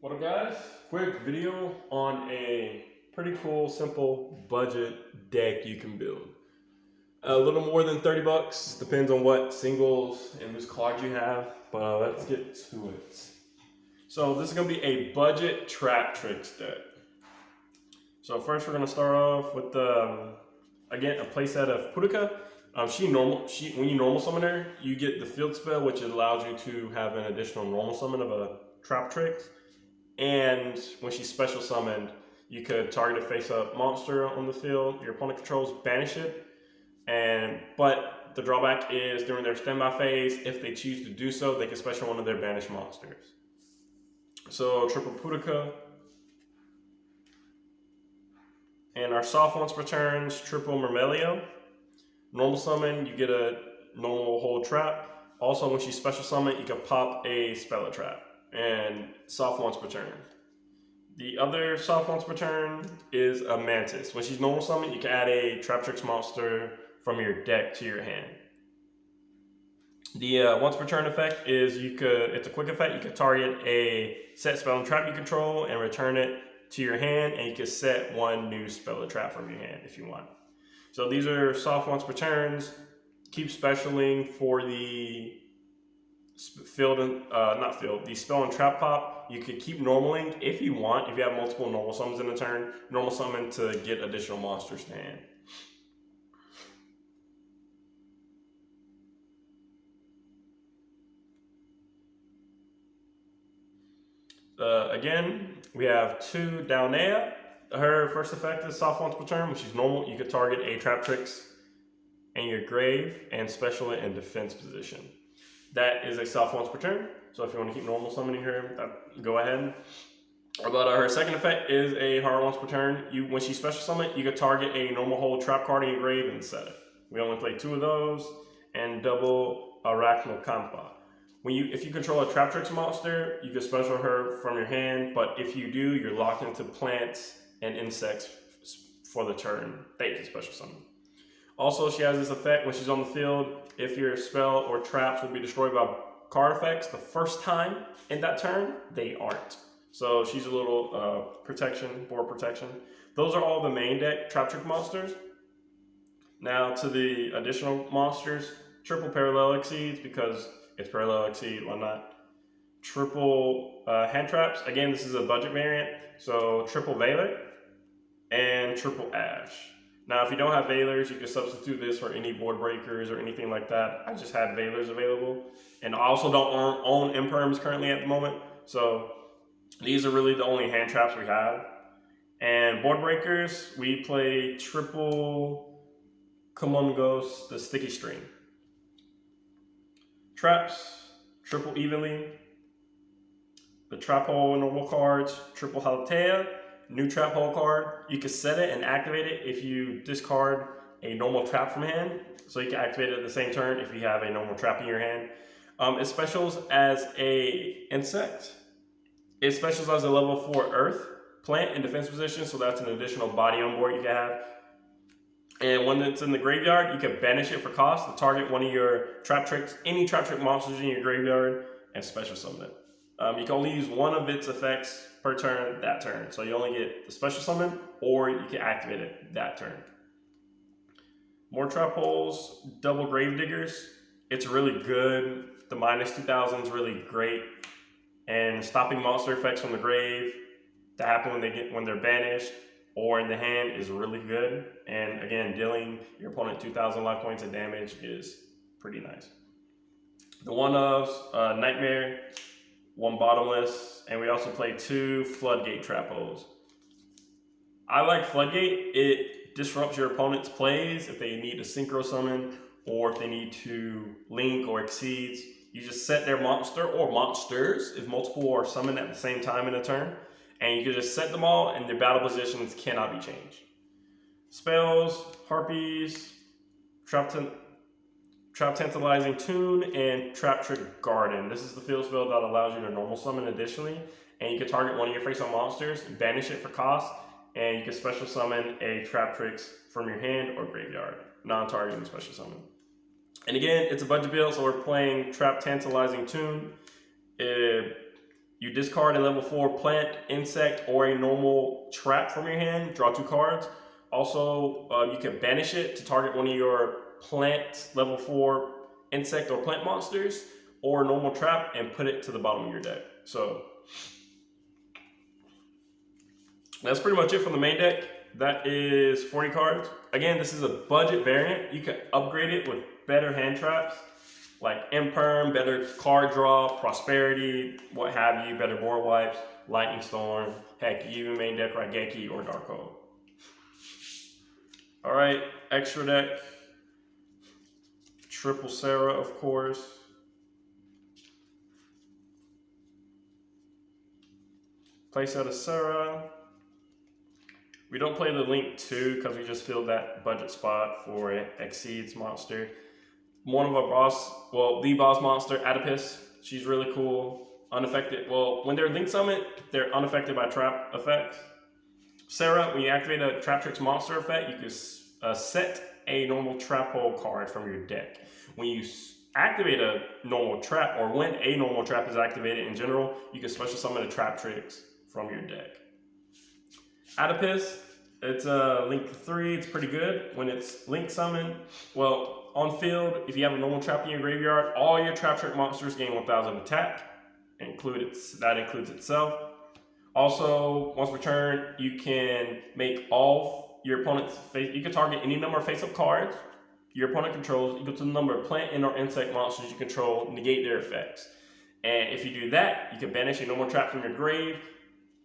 What up, guys? Quick video on a pretty cool, simple budget deck you can build. A little more than 30 bucks, depends on what singles and loose cards you have, but let's get to it. So this is gonna be a budget trap Trix deck. So first we're gonna start off with again, a playset of Puruka. When you normal summon her, you get the field spell, which allows you to have an additional normal summon of a trap Trix. And when she's special summoned, you could target a face-up monster on the field your opponent controls, banish it, but the drawback is during their standby phase, if they choose to do so, they can special one of their banished monsters. So triple Puruka. And our soft once per turns, triple Mermelio. Normal summon, you get a normal hold trap. Also, when she's special summoned, you can pop a spell trap. And soft once per turn. The other soft once per turn is a Mantis. When she's normal summoned, you can add a Trap Trix monster from your deck to your hand. The once per turn effect is it's a quick effect. You can target a set spell and trap you control and return it to your hand, and you can set one new spell or trap from your hand if you want. So these are soft once per turns. Keep specialing for the the spell and trap pop. You could keep normaling if you want, if you have multiple normal summons in a turn, normal summon to get additional monsters to hand. Again, we have two Daunea. Her first effect is soft once per turn. When she's normal, you could target a trap Trix in your grave and special it in defense position. That is a soft once per turn, so if you want to keep normal summoning her, go ahead. But her second effect is a hard once per turn. When she's special summoned, you can target a normal hold trap card in your grave and set it. We only play 2 of those, and double Arachnokampa. If you control a Trap Trix monster, you can special her from your hand, but if you do, you're locked into plants and insects for the turn that you can special summon. Also, she has this effect when she's on the field. If your spell or traps will be destroyed by card effects the first time in that turn, they aren't. So she's a little board protection. Those are all the main deck Trap Trick monsters. Now to the additional monsters, triple Parallel Exceeds, because it's Parallel Exceed, why not? Triple Hand Traps. Again, this is a budget variant, so triple Veiler and triple Ash. Now, if you don't have Veilers, you can substitute this for any board breakers or anything like that. I just had Veilers available. And I also don't own Imperms currently at the moment. So these are really the only hand traps we have. And board breakers, we play triple Kumongos, the Sticky String. Traps, triple Evenly. The Trap Hole normal cards, triple Halatea. New trap hole card, you can set it and activate it if you discard a normal trap from hand. So you can activate it at the same turn if you have a normal trap in your hand. It specials as a insect. It specials as a level 4 earth, plant in defense position, so that's an additional body on board you can have. And when it's in the graveyard, you can banish it for cost to target one of your Trap Trix, any Trap Trick monsters in your graveyard, and special summon it. You can only use one of its effects per turn that turn. So you only get the special summon, or you can activate it that turn. More trap holes, double grave diggers. It's really good. The -2000 is really great. And stopping monster effects from the grave to happen when they're banished or in the hand is really good. And again, dealing your opponent 2000 life points of damage is pretty nice. The one-ofs, Nightmare, 1 bottomless, and we also play 2 Floodgate trap holes. I like Floodgate. It disrupts your opponent's plays if they need to synchro summon or if they need to link or exceeds. You just set their monster or monsters if multiple are summoned at the same time in a turn, and you can just set them all and their battle positions cannot be changed. Spells, Harpies, Trap Tantalizing Tune, and Trap Trick Garden. This is the field spell that allows you to normal summon additionally, and you can target one of your face-up monsters, banish it for cost, and you can special summon a Trap Trix from your hand or graveyard, non-targeting special summon. And again, it's a budget build, so we're playing Trap Tantalizing Tune. You discard a level 4 plant, insect, or a normal trap from your hand. Draw 2 cards. Also, you can banish it to target one of your plant level 4 insect or plant monsters or normal trap and put it to the bottom of your deck. So that's pretty much it from the main deck. That is 40 cards. Again, this is a budget variant. You can upgrade it with better hand traps like Imperm, better card draw, Prosperity, what have you, better board wipes, Lightning Storm, heck, you even main deck Raigeki or Darko. Alright, extra deck. Triple Sarah, of course. Playset of Sarah. We don't play the Link 2 because we just filled that budget spot for an Exceeds monster. One of our boss, well, the boss monster, Adipus. She's really cool. Unaffected. Well, when they're Link Summon, they're unaffected by trap effects. Sarah, when you activate a Trap Trix monster effect, you can set a normal trap hole card from your deck. When you activate a normal trap, or when a normal trap is activated in general, you can special summon a Trap Trix from your deck. Adipus, it's a Link 3, it's pretty good. When it's Link Summon, well, on field, if you have a normal trap in your graveyard, all your Trap Trick monsters gain 1000 attack. That includes itself. Also, once per turn, you can make all your opponent's face, you can target any number of face-up cards your opponent controls equal to the number of plant and or insect monsters you control, negate their effects. And if you do that, you can banish a normal trap from your grave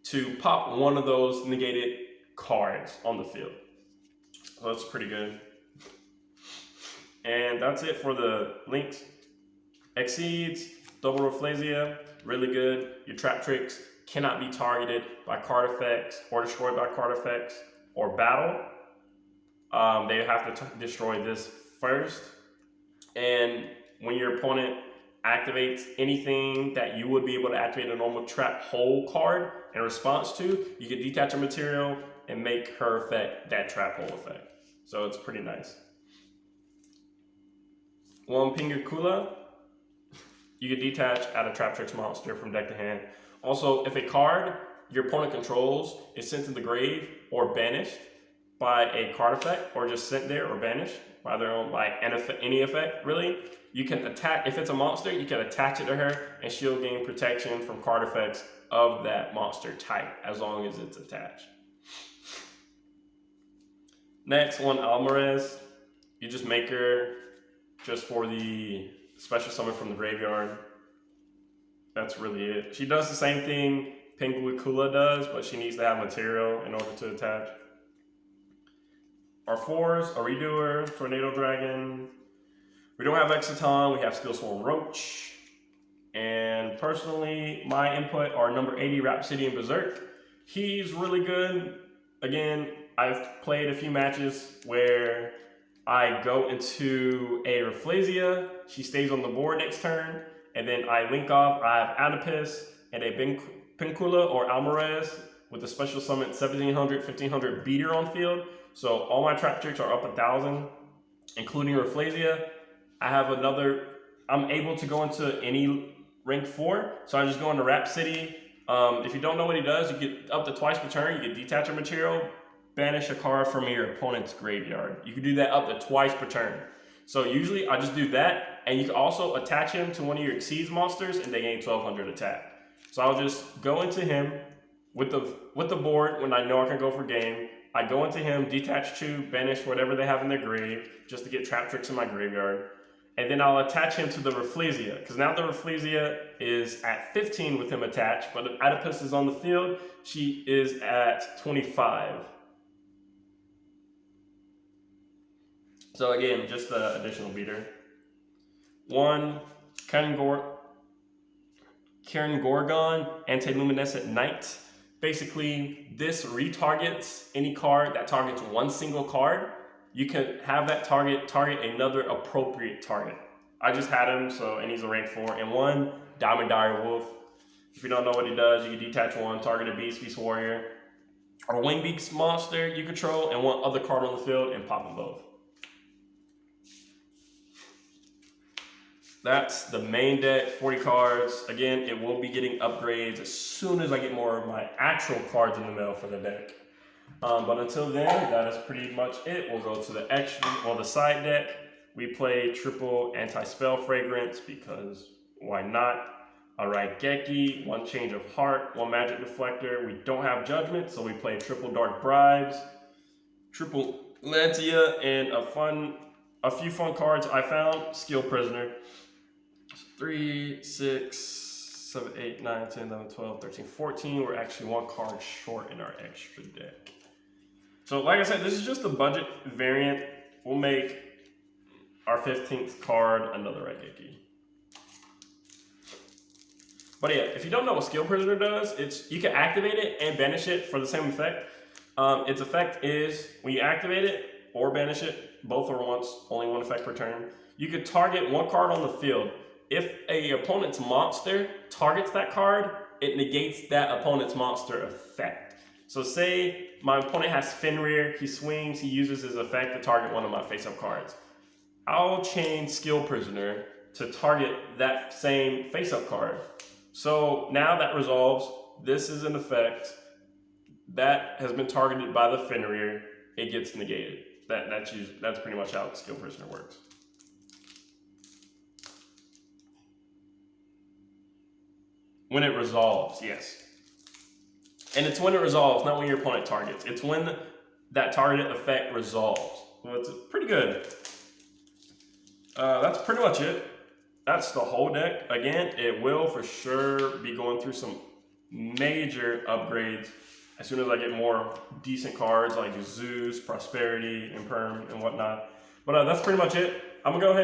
to pop one of those negated cards on the field. So that's pretty good. And that's it for the links. Exceeds, Double Rafflesia, really good. Your Trap Tricks cannot be targeted by card effects or destroyed by card effects or battle. They have to destroy this first. And when your opponent activates anything that you would be able to activate a normal trap hole card in response to, you can detach a material and make her effect that trap hole effect. So it's pretty nice. One Pingakula, you can detach add a Trap Tricks monster from deck to hand. Also, if a card your opponent controls is sent to the grave or banished by a card effect, or just sent there or banished by their own, by any effect, really, you can attack. If it's a monster, you can attach it to her and she'll gain protection from card effects of that monster type as long as it's attached. Next one, Almarez. You just make her just for the special summon from the graveyard. That's really it. She does the same thing Pingakula does, but she needs to have material in order to attach. Our fours, a Redoer, Tornado Dragon. We don't have Exciton, we have Steel Swarm Roach. And personally, my input are number 80, Rhapsody and Berserk. He's really good. Again, I've played a few matches where I go into a Rafflesia, she stays on the board next turn, and then I link off, I have Adipus and a Pingakula or Almarez with a special summon 1700, 1500 beater on field. So all my Trap Tricks are up 1000, including Rafflesia. I have another, I'm able to go into any rank 4, so I just go into Rhapsody. If you don't know what he does, you get up to twice per turn, you can detach a material, banish a card from your opponent's graveyard. You can do that up to twice per turn. So usually I just do that, and you can also attach him to one of your Exceeds monsters and they gain 1200 attack. So I'll just go into him with the board when I know I can go for game. I go into him, detach 2, banish whatever they have in their grave, just to get Trap Tricks in my graveyard. And then I'll attach him to the Rafflesia, because now the Rafflesia is at 15 with him attached, but if Adipus is on the field, she is at 25. So again, just the additional beater. One, Karen Gorgon, Anti-Luminescent Knight. Basically, this retargets any card that targets one single card. You can have that target another appropriate target. I just had him, so, and he's a rank 4. And one, Diamond Dire Wolf. If you don't know what he does, you can detach one, target a Beast Warrior, or Wingbeaks monster you control, and one other card on the field, and pop them both. That's the main deck, 40 cards. Again, it will be getting upgrades as soon as I get more of my actual cards in the mail for the deck. But until then, that is pretty much it. We'll go to the extra, or the side deck. We play triple anti-spell fragrance because why not? A Raigeki, one change of heart, one magic deflector. We don't have judgment, so we play triple dark bribes, triple Lantia, and a few fun cards I found. Skill prisoner. 3, 6, 7, 8, 9, 10, 11, 12, 13, 14. We're actually one card short in our extra deck. So like I said, this is just a budget variant. We'll make our 15th card another Raigeki. But yeah, if you don't know what Skill Prisoner does, you can activate it and banish it for the same effect. Its effect is when you activate it or banish it, both are once, only one effect per turn. You could target one card on the field. If a opponent's monster targets that card, it negates that opponent's monster effect. So say my opponent has Fenrir, he swings, he uses his effect to target one of my face-up cards. I'll chain Skill Prisoner to target that same face-up card. So now that resolves, this is an effect that has been targeted by the Fenrir, it gets negated. That's pretty much how Skill Prisoner works. When it resolves, yes. And it's when it resolves, not when your opponent targets. It's when that target effect resolves. Well, it's pretty good. That's pretty much it. That's the whole deck. Again, it will for sure be going through some major upgrades as soon as I get more decent cards like Zeus, Prosperity, Imperm, and whatnot. But that's pretty much it. I'm gonna go ahead